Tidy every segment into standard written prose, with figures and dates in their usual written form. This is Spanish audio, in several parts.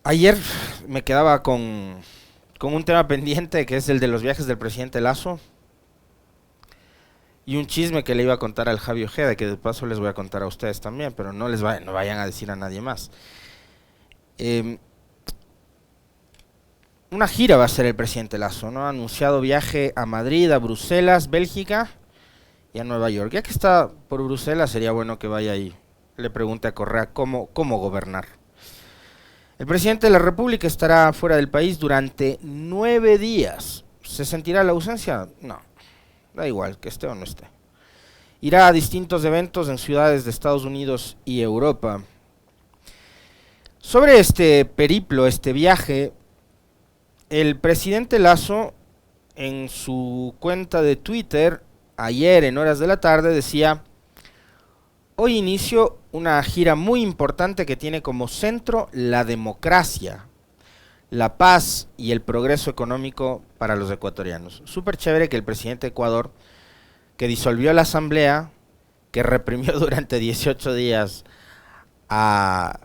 Ayer me quedaba con un tema pendiente que es el de los viajes del presidente Lasso y un chisme que le iba a contar al Javi Ojeda, que de paso les voy a contar a ustedes también, pero no vayan a decir a nadie más. Eh, una gira va a hacer el presidente Lasso, ¿no? Ha anunciado viaje a Madrid, a Bruselas, Bélgica y a Nueva York. Ya que está por Bruselas, sería bueno que vaya ahí. Le pregunte a Correa cómo gobernar. El presidente de la República estará fuera del país durante 9 días. ¿Se sentirá la ausencia? No, da igual que esté o no esté. Irá a distintos eventos en ciudades de Estados Unidos y Europa. Sobre este periplo, este viaje, el presidente Lasso en su cuenta de Twitter, ayer en horas de la tarde, decía: hoy inicio una gira muy importante que tiene como centro la democracia, la paz y el progreso económico para los ecuatorianos. Súper chévere que el presidente de Ecuador, que disolvió la asamblea, que reprimió durante 18 días a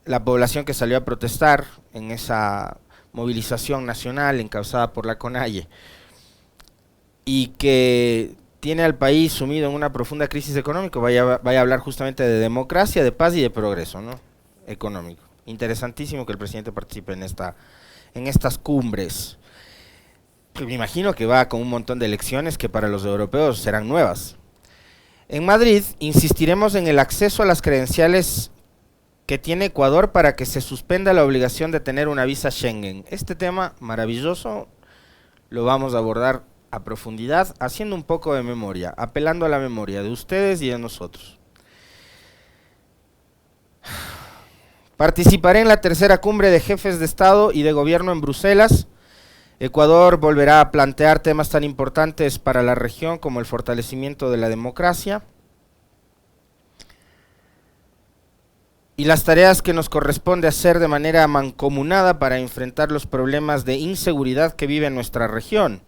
la población que salió a protestar en esa movilización nacional encabezada por la CONAIE, y que tiene al país sumido en una profunda crisis económica, vaya a hablar justamente de democracia, de paz y de progreso, ¿no? Económico. Interesantísimo que el presidente participe en estas cumbres. Me imagino que va con un montón de elecciones que para los europeos serán nuevas. En Madrid insistiremos en el acceso a las credenciales que tiene Ecuador para que se suspenda la obligación de tener una visa Schengen. Este tema maravilloso lo vamos a abordar a profundidad, haciendo un poco de memoria, apelando a la memoria de ustedes y de nosotros. Participaré en la tercera cumbre de jefes de Estado y de Gobierno en Bruselas. Ecuador volverá a plantear temas tan importantes para la región como el fortalecimiento de la democracia y las tareas que nos corresponde hacer de manera mancomunada para enfrentar los problemas de inseguridad que vive nuestra región.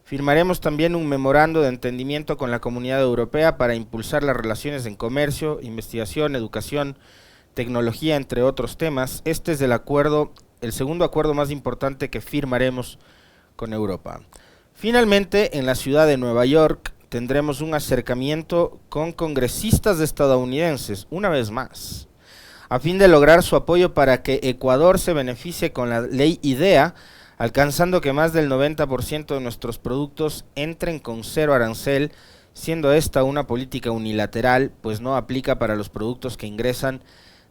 Firmaremos también un memorando de entendimiento con la Comunidad Europea para impulsar las relaciones en comercio, investigación, educación, tecnología, entre otros temas. Este es el segundo acuerdo más importante que firmaremos con Europa. Finalmente, en la ciudad de Nueva York tendremos un acercamiento con congresistas estadounidenses, una vez más, a fin de lograr su apoyo para que Ecuador se beneficie con la ley IDEA, alcanzando que más del 90% de nuestros productos entren con cero arancel, siendo esta una política unilateral, pues no aplica para los productos que ingresan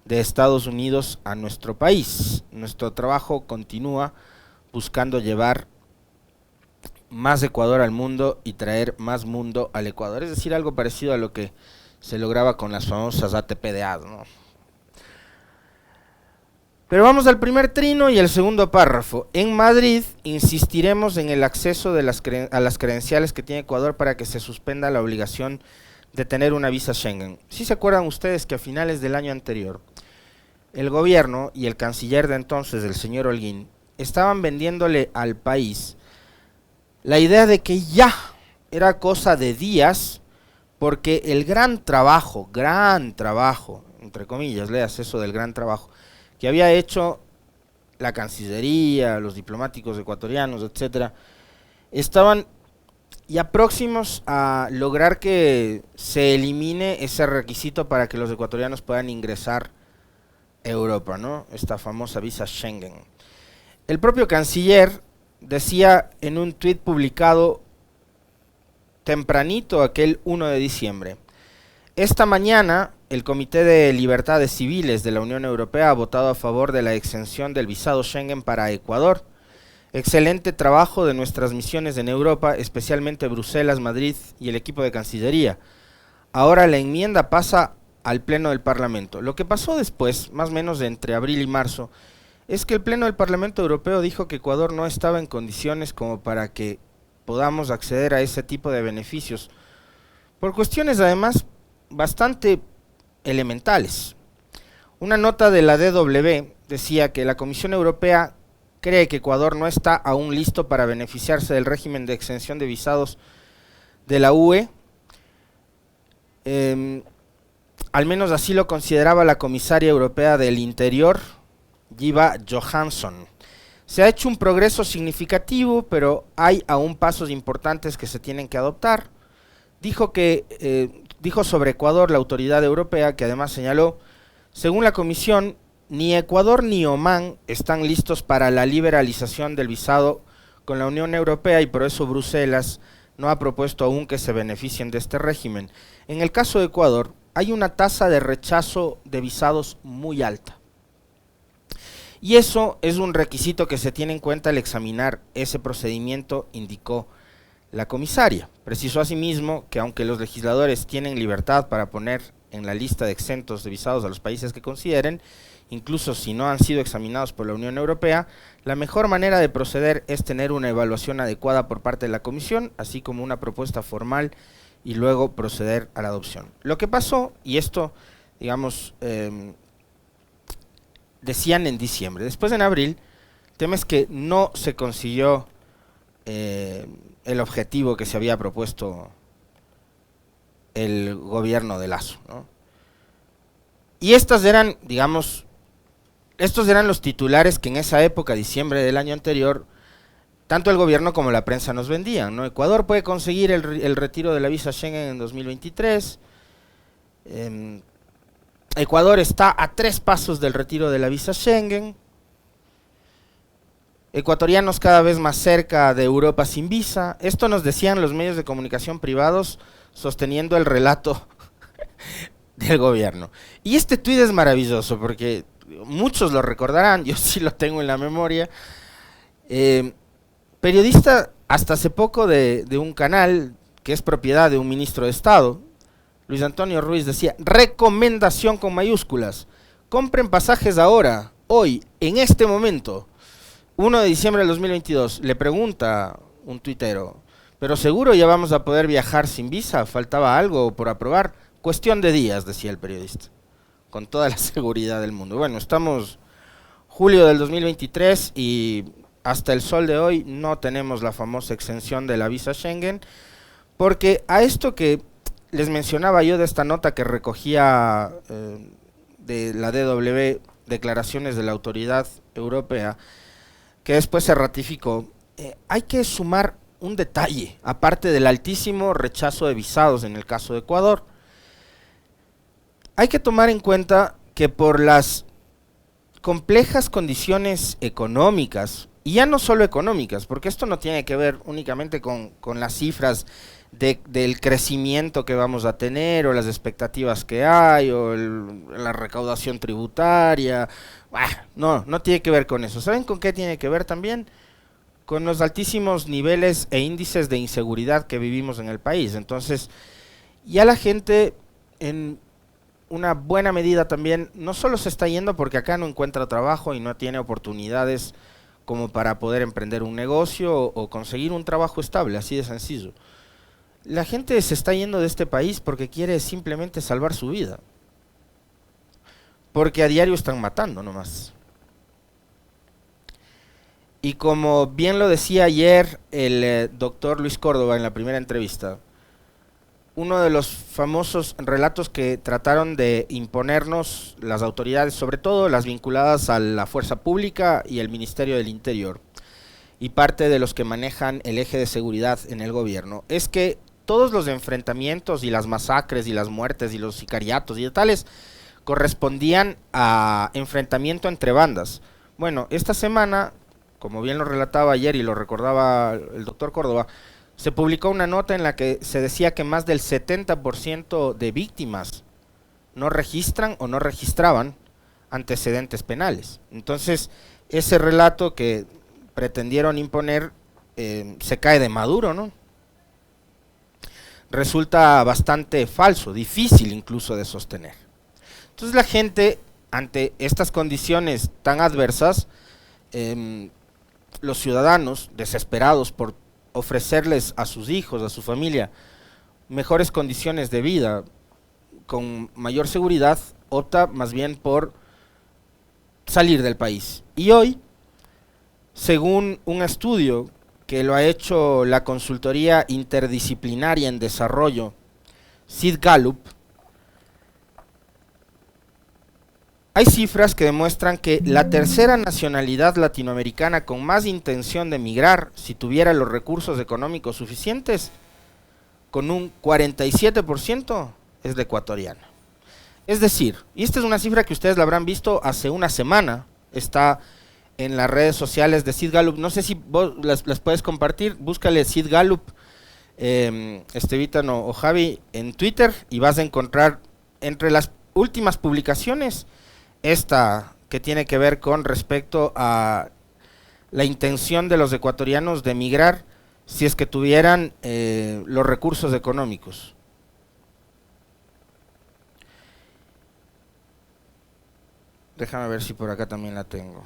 de Estados Unidos a nuestro país. Nuestro trabajo continúa buscando llevar más Ecuador al mundo y traer más mundo al Ecuador, es decir, algo parecido a lo que se lograba con las famosas ATPDAs, ¿no? Pero vamos al primer trino y el segundo párrafo. En Madrid insistiremos en el acceso a las credenciales que tiene Ecuador para que se suspenda la obligación de tener una visa Schengen. ¿Sí se acuerdan ustedes que a finales del año anterior el gobierno y el canciller de entonces, el señor Holguín, estaban vendiéndole al país la idea de que ya era cosa de días, porque el gran trabajo, entre comillas, leas eso del gran trabajo, que había hecho la Cancillería, los diplomáticos ecuatorianos, etcétera, estaban ya próximos a lograr que se elimine ese requisito para que los ecuatorianos puedan ingresar a Europa, ¿no? Esta famosa visa Schengen. El propio canciller decía en un tuit publicado tempranito aquel 1 de diciembre: esta mañana el Comité de Libertades Civiles de la Unión Europea ha votado a favor de la exención del visado Schengen para Ecuador. Excelente trabajo de nuestras misiones en Europa, especialmente Bruselas, Madrid y el equipo de Cancillería. Ahora la enmienda pasa al Pleno del Parlamento. Lo que pasó después, más o menos entre abril y marzo, es que el Pleno del Parlamento Europeo dijo que Ecuador no estaba en condiciones como para que podamos acceder a ese tipo de beneficios, por cuestiones además bastante elementales. Una nota de la DW decía que la Comisión Europea cree que Ecuador no está aún listo para beneficiarse del régimen de exención de visados de la UE, al menos así lo consideraba la comisaria europea del Interior, Ylva Johansson. Se ha hecho un progreso significativo, pero hay aún pasos importantes que se tienen que adoptar. Dijo sobre Ecuador la autoridad europea, que además señaló, según la Comisión, ni Ecuador ni Omán están listos para la liberalización del visado con la Unión Europea y por eso Bruselas no ha propuesto aún que se beneficien de este régimen. En el caso de Ecuador, hay una tasa de rechazo de visados muy alta. Y eso es un requisito que se tiene en cuenta al examinar ese procedimiento, indicó la comisaria. Precisó asimismo que aunque los legisladores tienen libertad para poner en la lista de exentos de visados a los países que consideren, incluso si no han sido examinados por la Unión Europea, la mejor manera de proceder es tener una evaluación adecuada por parte de la Comisión, así como una propuesta formal y luego proceder a la adopción. Lo que pasó, y esto, digamos, decían en diciembre, después en abril, el tema es que no se consiguió el objetivo que se había propuesto el gobierno de Lasso, ¿no? Y estas eran, digamos, estos eran los titulares que en esa época, diciembre del año anterior, tanto el gobierno como la prensa nos vendían, ¿no? Ecuador puede conseguir el retiro de la visa Schengen en 2023. Ecuador está a 3 pasos del retiro de la visa Schengen. Ecuatorianos cada vez más cerca de Europa sin visa. Esto nos decían los medios de comunicación privados sosteniendo el relato del gobierno. Y este tuit es maravilloso porque muchos lo recordarán, yo sí lo tengo en la memoria. Periodista hasta hace poco de un canal que es propiedad de un ministro de Estado, Luis Antonio Ruiz, decía, recomendación con mayúsculas, compren pasajes ahora, hoy, en este momento, 1 de diciembre del 2022, le pregunta un tuitero, pero seguro ya vamos a poder viajar sin visa, faltaba algo por aprobar, cuestión de días, decía el periodista, con toda la seguridad del mundo. Bueno, estamos julio del 2023 y hasta el sol de hoy no tenemos la famosa exención de la visa Schengen, porque a esto que les mencionaba yo de esta nota que recogía de la DW, declaraciones de la autoridad europea, que después se ratificó, hay que sumar un detalle, aparte del altísimo rechazo de visados en el caso de Ecuador. Hay que tomar en cuenta que por las complejas condiciones económicas, y ya no solo económicas, porque esto no tiene que ver únicamente con las cifras del crecimiento que vamos a tener, o las expectativas que hay, o la recaudación tributaria, no tiene que ver con eso. ¿Saben con qué tiene que ver también? Con los altísimos niveles e índices de inseguridad que vivimos en el país. Entonces, ya la gente en una buena medida también, no solo se está yendo porque acá no encuentra trabajo y no tiene oportunidades como para poder emprender un negocio o conseguir un trabajo estable, así de sencillo. La gente se está yendo de este país porque quiere simplemente salvar su vida. Porque a diario están matando nomás. Y como bien lo decía ayer el doctor Luis Córdoba en la primera entrevista, uno de los famosos relatos que trataron de imponernos las autoridades, sobre todo las vinculadas a la fuerza pública y el Ministerio del Interior, y parte de los que manejan el eje de seguridad en el gobierno, es que todos los enfrentamientos y las masacres y las muertes y los sicariatos y tales correspondían a enfrentamiento entre bandas. Bueno, esta semana, como bien lo relataba ayer y lo recordaba el doctor Córdoba, se publicó una nota en la que se decía que más del 70% de víctimas no registran o no registraban antecedentes penales. Entonces, ese relato que pretendieron imponer se cae de maduro, ¿no? Resulta bastante falso, difícil incluso de sostener. Entonces la gente, ante estas condiciones tan adversas, los ciudadanos, desesperados por ofrecerles a sus hijos, a su familia, mejores condiciones de vida, con mayor seguridad, opta más bien por salir del país. Y hoy, según un estudio que lo ha hecho la consultoría interdisciplinaria en desarrollo, Sid Gallup, Hay cifras que demuestran que la tercera nacionalidad latinoamericana con más intención de emigrar, si tuviera los recursos económicos suficientes, con un 47%, es la ecuatoriana. Es decir, y esta es una cifra que ustedes la habrán visto hace una semana, está en las redes sociales de Sid Gallup, no sé si vos las puedes compartir, búscale Sid Gallup, Estevitan o Javi en Twitter y vas a encontrar entre las últimas publicaciones esta que tiene que ver con respecto a la intención de los ecuatorianos de emigrar si es que tuvieran los recursos económicos. Déjame ver si por acá también la tengo.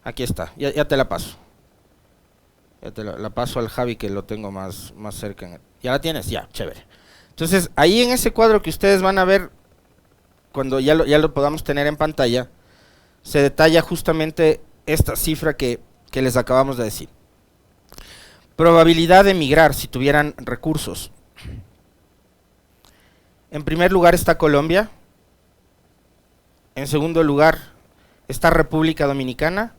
Aquí está, ya te la paso. Ya te la paso al Javi que lo tengo más cerca. ¿Ya la tienes? Ya, chévere. Entonces, ahí en ese cuadro que ustedes van a ver, cuando ya lo podamos tener en pantalla, se detalla justamente esta cifra que les acabamos de decir. Probabilidad de emigrar si tuvieran recursos. En primer lugar está Colombia. En segundo lugar está República Dominicana.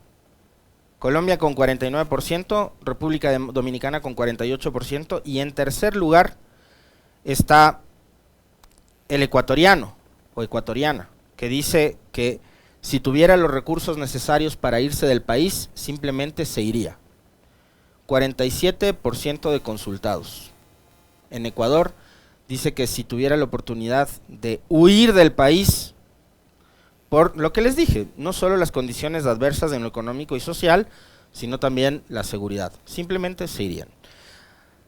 Colombia con 49%, República Dominicana con 48%, y en tercer lugar está el ecuatoriano o ecuatoriana, que dice que si tuviera los recursos necesarios para irse del país, simplemente se iría. 47% de consultados. En Ecuador dice que si tuviera la oportunidad de huir del país, por lo que les dije, no solo las condiciones adversas en lo económico y social, sino también la seguridad. Simplemente se irían.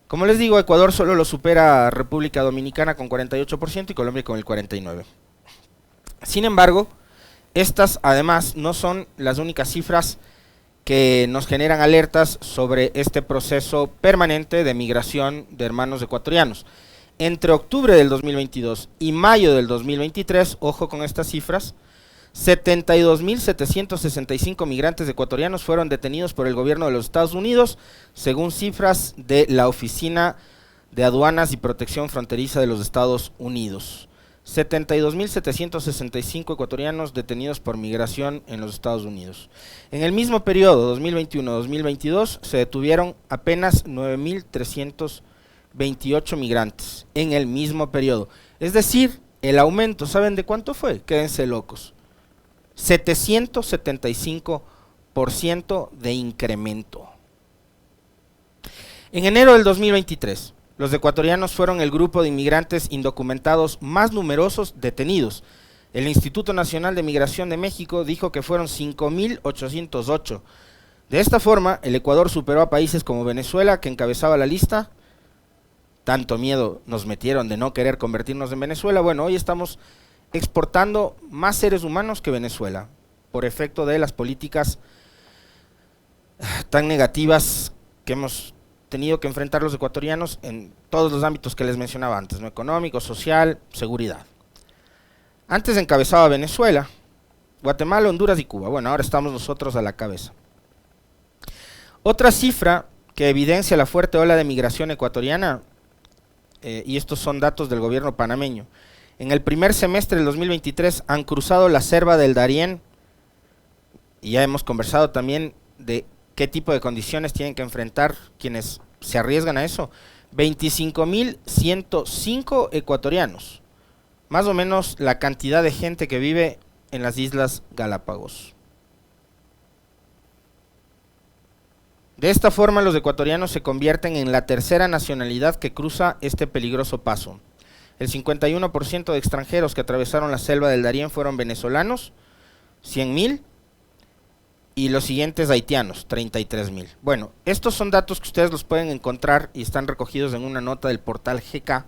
Como les digo, Ecuador solo lo supera República Dominicana con 48% y Colombia con el 49%. Sin embargo, estas además no son las únicas cifras que nos generan alertas sobre este proceso permanente de migración de hermanos ecuatorianos. Entre octubre del 2022 y mayo del 2023, ojo con estas cifras, 72.765 migrantes ecuatorianos fueron detenidos por el gobierno de los Estados Unidos, según cifras de la Oficina de Aduanas y Protección Fronteriza de los Estados Unidos. 72.765 ecuatorianos detenidos por migración en los Estados Unidos. En el mismo periodo, 2021-2022, se detuvieron apenas 9.328 migrantes en el mismo periodo. Es decir, el aumento, ¿saben de cuánto fue? Quédense locos. 775% de incremento. En enero del 2023, los ecuatorianos fueron el grupo de inmigrantes indocumentados más numerosos detenidos. El Instituto Nacional de Migración de México dijo que fueron 5.808. De esta forma, el Ecuador superó a países como Venezuela, que encabezaba la lista. Tanto miedo nos metieron de no querer convertirnos en Venezuela. Bueno, hoy estamos exportando más seres humanos que Venezuela, por efecto de las políticas tan negativas que hemos tenido que enfrentar los ecuatorianos en todos los ámbitos que les mencionaba antes, ¿no? Económico, social, seguridad. Antes encabezaba Venezuela, Guatemala, Honduras y Cuba. Bueno, ahora estamos nosotros a la cabeza. Otra cifra que evidencia la fuerte ola de migración ecuatoriana, y estos son datos del gobierno panameño. En el primer semestre del 2023 han cruzado la selva del Darién, y ya hemos conversado también de qué tipo de condiciones tienen que enfrentar quienes se arriesgan a eso. 25.105 ecuatorianos, más o menos la cantidad de gente que vive en las Islas Galápagos. De esta forma, los ecuatorianos se convierten en la tercera nacionalidad que cruza este peligroso paso. El 51% de extranjeros que atravesaron la selva del Darién fueron venezolanos, 100.000, y los siguientes haitianos, 33.000. Bueno, estos son datos que ustedes los pueden encontrar y están recogidos en una nota del portal GK.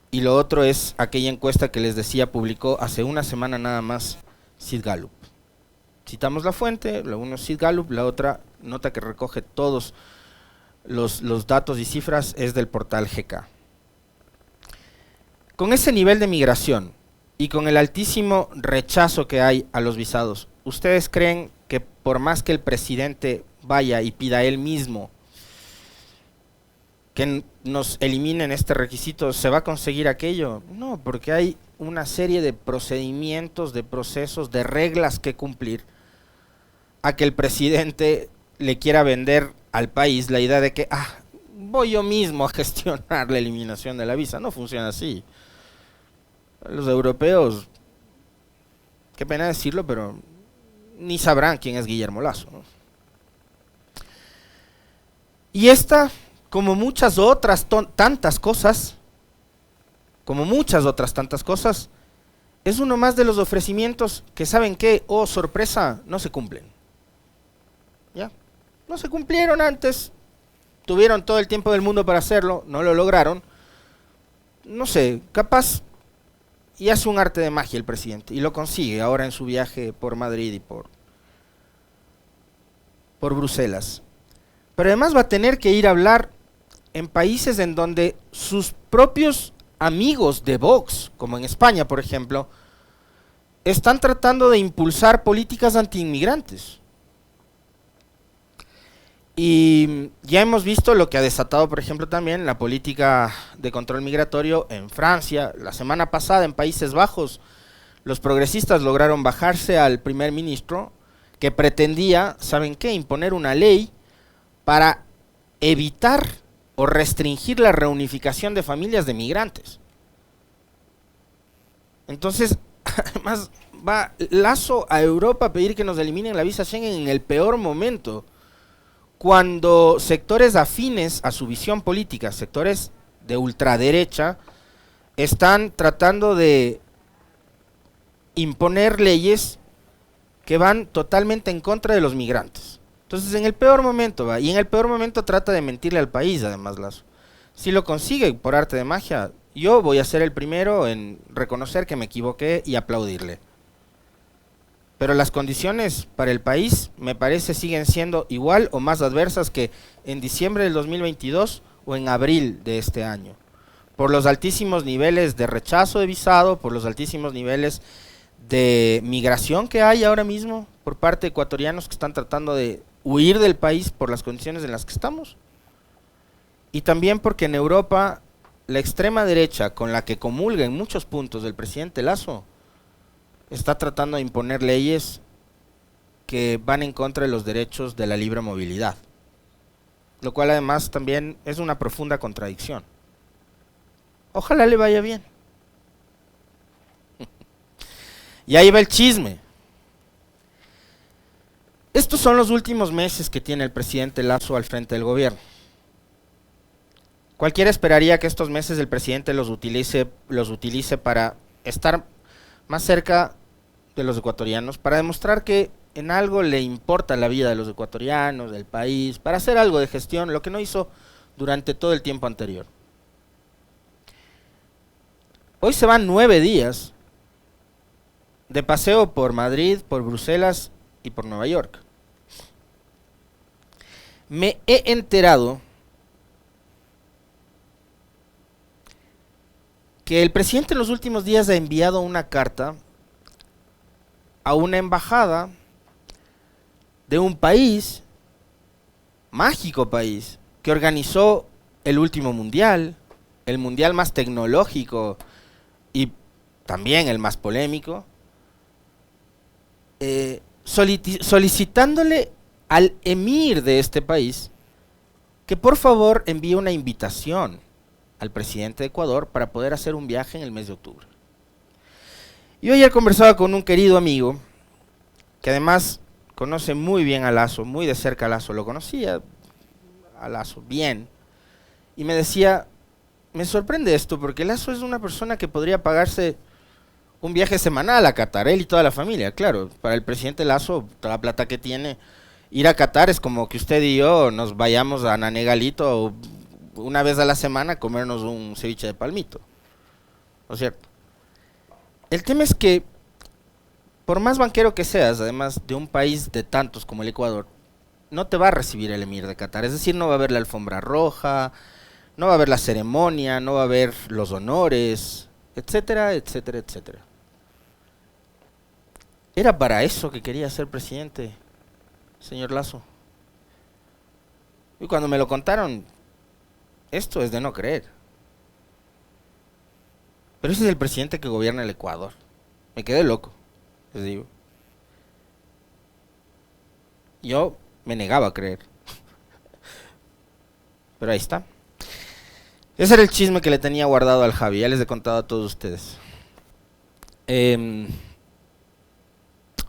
Y lo otro es aquella encuesta que les decía publicó hace una semana nada más Sid Gallup. Citamos la fuente, la uno es Sid Gallup, la otra nota que recoge todos los datos y cifras es del portal GK. Con ese nivel de migración y con el altísimo rechazo que hay a los visados, ¿ustedes creen que por más que el presidente vaya y pida él mismo que nos eliminen este requisito, ¿se va a conseguir aquello? No, porque hay una serie de procedimientos, de procesos, de reglas que cumplir a que el presidente le quiera vender al país la idea de que, voy yo mismo a gestionar la eliminación de la visa. No funciona así. Los europeos, qué pena decirlo, pero ni sabrán quién es Guillermo Lasso, ¿no? Y esta, como muchas otras tantas cosas, es uno más de los ofrecimientos que, ¿saben qué? Oh, sorpresa, no se cumplen. ¿Ya? No se cumplieron antes, tuvieron todo el tiempo del mundo para hacerlo, no lo lograron. No sé, capaz, y hace un arte de magia el presidente, y lo consigue ahora en su viaje por Madrid y por Bruselas. Pero además va a tener que ir a hablar en países en donde sus propios amigos de Vox, como en España, por ejemplo, están tratando de impulsar políticas antiinmigrantes. Y ya hemos visto lo que ha desatado, por ejemplo, también la política de control migratorio en Francia. La semana pasada, en Países Bajos, los progresistas lograron bajarse al primer ministro que pretendía, ¿saben qué?, imponer una ley para evitar o restringir la reunificación de familias de migrantes. Entonces, además, va Lasso a Europa a pedir que nos eliminen la visa Schengen en el peor momento, cuando sectores afines a su visión política, sectores de ultraderecha, están tratando de imponer leyes que van totalmente en contra de los migrantes. Entonces, en el peor momento va, y en el peor momento trata de mentirle al país, además, Lasso. Si lo consigue por arte de magia, yo voy a ser el primero en reconocer que me equivoqué y aplaudirle. Pero las condiciones para el país, me parece, siguen siendo igual o más adversas que en diciembre del 2022 o en abril de este año. Por los altísimos niveles de rechazo de visado, por los altísimos niveles de migración que hay ahora mismo por parte de ecuatorianos que están tratando de huir del país por las condiciones en las que estamos. Y también porque en Europa la extrema derecha, con la que comulga en muchos puntos el presidente Lasso, está tratando de imponer leyes que van en contra de los derechos de la libre movilidad, lo cual además también es una profunda contradicción. Ojalá le vaya bien. Y ahí va el chisme. Estos son los últimos meses que tiene el presidente Lasso al frente del gobierno. Cualquiera esperaría que estos meses el presidente los utilice para estar más cerca de los ecuatorianos, para demostrar que en algo le importa la vida de los ecuatorianos, del país, para hacer algo de gestión, lo que no hizo durante todo el tiempo anterior. Hoy se van 9 días de paseo por Madrid, por Bruselas y por Nueva York. Me he enterado que el presidente en los últimos días ha enviado una carta a una embajada de un país, mágico país, que organizó el último mundial, el mundial más tecnológico y también el más polémico, solicitándole al emir de este país que por favor envíe una invitación al presidente de Ecuador para poder hacer un viaje en el mes de octubre. Yo ayer conversaba con un querido amigo que además conoce muy bien a Lasso, muy de cerca a Lasso, lo conocía a Lasso bien, y me decía, me sorprende esto porque Lasso es una persona que podría pagarse un viaje semanal a Qatar, él y toda la familia. Claro, para el presidente Lasso, toda la plata que tiene, ir a Qatar es como que usted y yo nos vayamos a Nanegalito una vez a la semana a comernos un ceviche de palmito, ¿no es cierto? El tema es que, por más banquero que seas, además de un país de tantos como el Ecuador, no te va a recibir el emir de Qatar. Es decir, no va a haber la alfombra roja, no va a haber la ceremonia, no va a haber los honores, etcétera, etcétera, etcétera. ¿Era para eso que quería ser presidente, señor Lasso? Y cuando me lo contaron, Esto es de no creer. Pero ese es el presidente que gobierna el Ecuador. Me quedé loco, les digo. Yo me negaba a creer. Pero ahí está. Ese era el chisme que le tenía guardado al Javi. Ya les he contado a todos ustedes.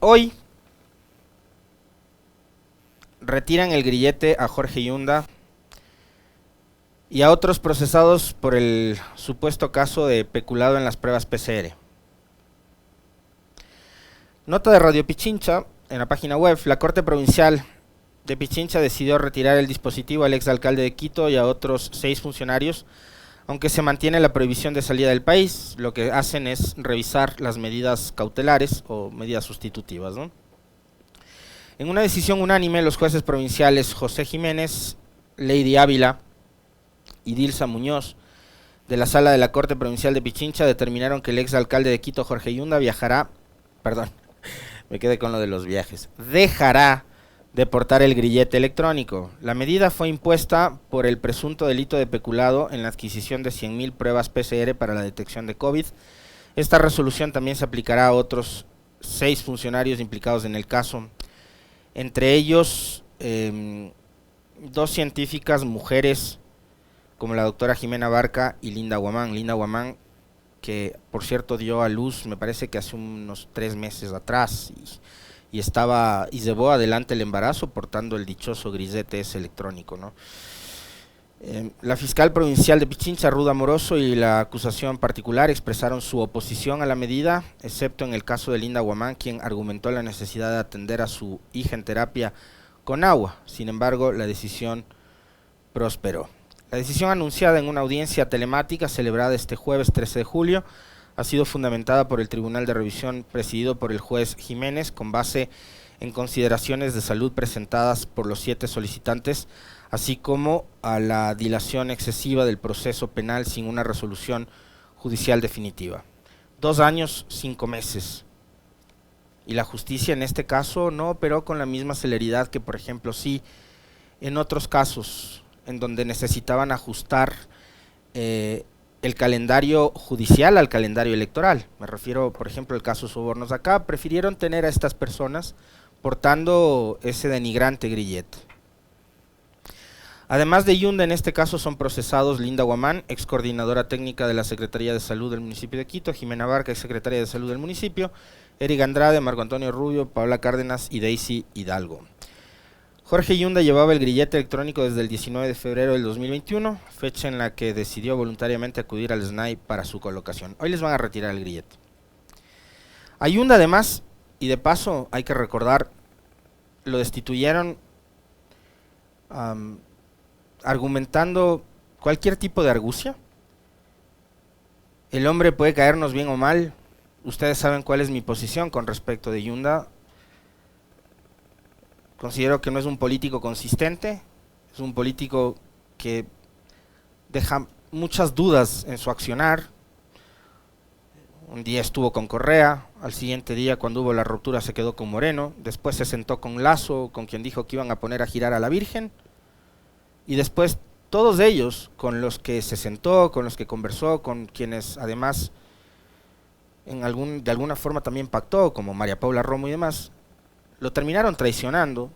Hoy retiran el grillete a Jorge Yunda y a otros procesados por el supuesto caso de peculado en las pruebas PCR. Nota de Radio Pichincha, en la página web, la Corte Provincial de Pichincha decidió retirar el dispositivo al exalcalde de Quito y a otros 6 funcionarios, aunque se mantiene la prohibición de salida del país. Lo que hacen es revisar las medidas cautelares o medidas sustitutivas, ¿no? En una decisión unánime, los jueces provinciales José Jiménez, Lady Ávila y Dilsa Muñoz de la Sala de la Corte Provincial de Pichincha determinaron que el exalcalde de Quito, Jorge Yunda, me quedé con lo de los viajes, dejará de portar el grillete electrónico. La medida fue impuesta por el presunto delito de peculado en la adquisición de 100.000 pruebas PCR para la detección de COVID. Esta resolución también se aplicará a otros 6 funcionarios implicados en el caso, entre ellos 2 científicas mujeres como la doctora Jimena Barca y Linda Guamán. Linda Guamán, que por cierto dio a luz, me parece que hace unos 3 meses atrás, y llevó adelante el embarazo portando el dichoso grillete ese electrónico, ¿no? La fiscal provincial de Pichincha, Ruda Moroso, y la acusación particular expresaron su oposición a la medida, excepto en el caso de Linda Guamán, quien argumentó la necesidad de atender a su hija en terapia con agua. Sin embargo, la decisión prosperó. La decisión anunciada en una audiencia telemática celebrada este jueves 13 de julio ha sido fundamentada por el Tribunal de Revisión presidido por el juez Jiménez con base en consideraciones de salud presentadas por los 7 solicitantes, así como a la dilación excesiva del proceso penal sin una resolución judicial definitiva. 2 años, 5 meses. Y la justicia en este caso no operó con la misma celeridad que, por ejemplo, sí en otros casos en donde necesitaban ajustar el calendario judicial al calendario electoral. Me refiero, por ejemplo, al caso Sobornos. Acá prefirieron tener a estas personas portando ese denigrante grillete. Además de Yunda, en este caso son procesados Linda Guamán, ex coordinadora técnica de la Secretaría de Salud del municipio de Quito, Jimena Barca, ex secretaria de Salud del municipio, Eric Andrade, Marco Antonio Rubio, Paula Cárdenas y Daisy Hidalgo. Jorge Yunda llevaba el grillete electrónico desde el 19 de febrero del 2021, fecha en la que decidió voluntariamente acudir al SNAI para su colocación. Hoy les van a retirar el grillete. A Yunda, además, y de paso hay que recordar, lo destituyeron argumentando cualquier tipo de argucia. El hombre puede caernos bien o mal. Ustedes saben cuál es mi posición con respecto de Yunda. Considero que no es un político consistente, es un político que deja muchas dudas en su accionar. Un día estuvo con Correa, al siguiente día cuando hubo la ruptura se quedó con Moreno, después se sentó con Lasso, con quien dijo que iban a poner a girar a la Virgen, y después todos ellos con los que se sentó, con los que conversó, con quienes además de alguna forma también pactó, como María Paula Romo y demás, lo terminaron traicionando,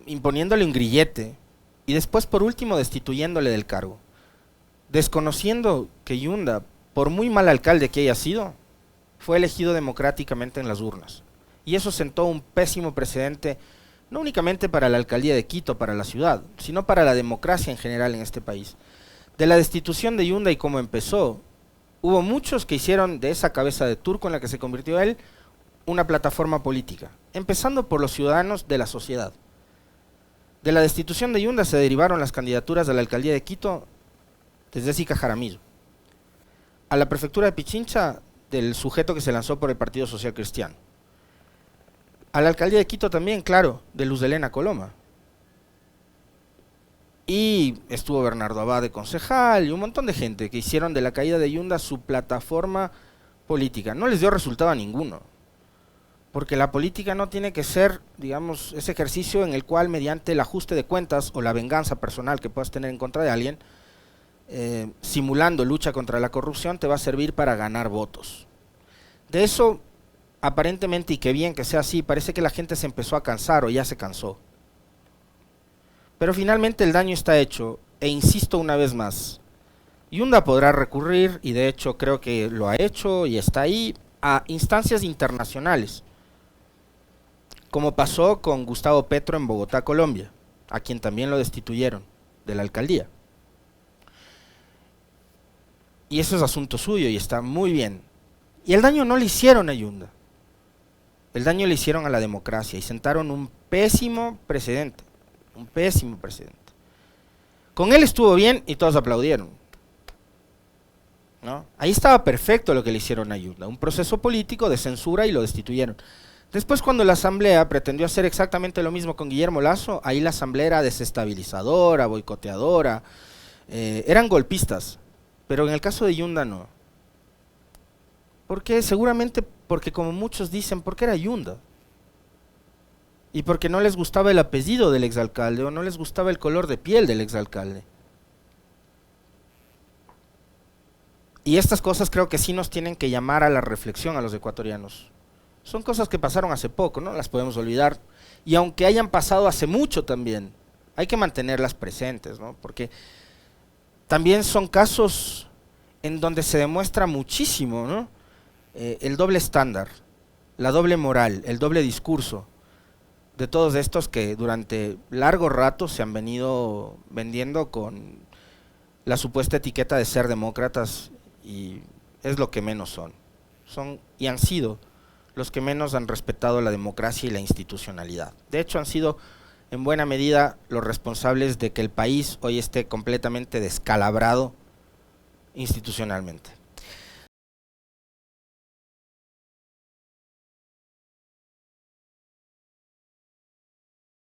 imponiéndole un grillete y después por último destituyéndole del cargo, desconociendo que Yunda, por muy mal alcalde que haya sido, fue elegido democráticamente en las urnas. Y eso sentó un pésimo precedente, no únicamente para la alcaldía de Quito, para la ciudad, sino para la democracia en general en este país. De la destitución de Yunda y cómo empezó, hubo muchos que hicieron de esa cabeza de turco en la que se convirtió él una plataforma política, empezando por los ciudadanos de la sociedad. De la destitución de Yunda se derivaron las candidaturas a la alcaldía de Quito desde Sica Jaramillo, a la prefectura de Pichincha del sujeto que se lanzó por el Partido Social Cristiano, a la alcaldía de Quito también, claro, de Luz de Helena Coloma, y estuvo Bernardo Abad de concejal y un montón de gente que hicieron de la caída de Yunda su plataforma política. No les dio resultado a ninguno. porque la política no tiene que ser, digamos, ese ejercicio en el cual mediante el ajuste de cuentas o la venganza personal que puedas tener en contra de alguien, simulando lucha contra la corrupción, te va a servir para ganar votos. De eso, aparentemente, y qué bien que sea así, parece que la gente se empezó a cansar o ya se cansó. Pero finalmente el daño está hecho, e insisto una vez más, Yunda podrá recurrir, y de hecho creo que lo ha hecho y está ahí, a instancias internacionales, como pasó con Gustavo Petro en Bogotá, Colombia, a quien también lo destituyeron de la alcaldía. Y eso es asunto suyo y está muy bien. Y el daño no le hicieron a Yunda, el daño le hicieron a la democracia y sentaron un pésimo precedente, un pésimo precedente. Con él estuvo bien y todos aplaudieron, ¿no? Ahí estaba perfecto lo que le hicieron a Yunda, un proceso político de censura y lo destituyeron. Después, cuando la asamblea pretendió hacer exactamente lo mismo con Guillermo Lasso, ahí la asamblea era desestabilizadora, boicoteadora, eran golpistas, pero en el caso de Yunda no. ¿Por qué? Seguramente porque, como muchos dicen, porque era Yunda. Y porque no les gustaba el apellido del exalcalde o no les gustaba el color de piel del exalcalde. Y estas cosas creo que sí nos tienen que llamar a la reflexión a los ecuatorianos. Son cosas que pasaron hace poco, no las podemos olvidar. Y aunque hayan pasado hace mucho también, hay que mantenerlas presentes, ¿no? Porque también son casos en donde se demuestra muchísimo, ¿no? El doble estándar, la doble moral, el doble discurso de todos estos que durante largo rato se han venido vendiendo con la supuesta etiqueta de ser demócratas, y es lo que menos son. Son y han sido los que menos han respetado la democracia y la institucionalidad. De hecho, han sido en buena medida los responsables de que el país hoy esté completamente descalabrado institucionalmente.